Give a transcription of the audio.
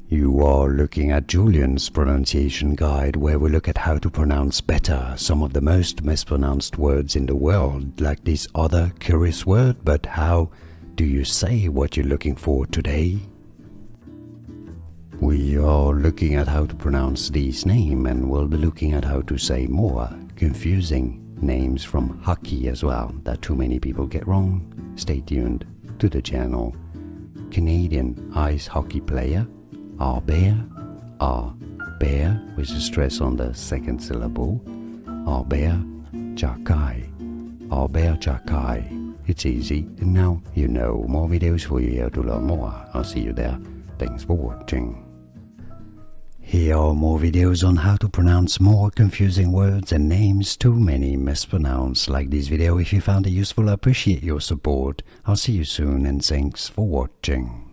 You are looking at Julian's pronunciation guide, where we look at how to pronounce better some of the most mispronounced words in the world, like this other curious word. But how do you say what you're looking for today? We are looking at how to pronounce this name, and we'll be looking at how to say more confusing names from hockey as well that too many people get wrong. Stay tuned to the channel. Canadian ice hockey player Arber with a stress on the second syllable. Arber Xhekaj. Arber Xhekaj. It's easy, and now you know. More videos for you here to learn more. I'll see you there. Thanks for watching. Here are more videos on how to pronounce more confusing words and names too many mispronounced. Like this video if you found it useful. I appreciate your support. I'll see you soon, and thanks for watching.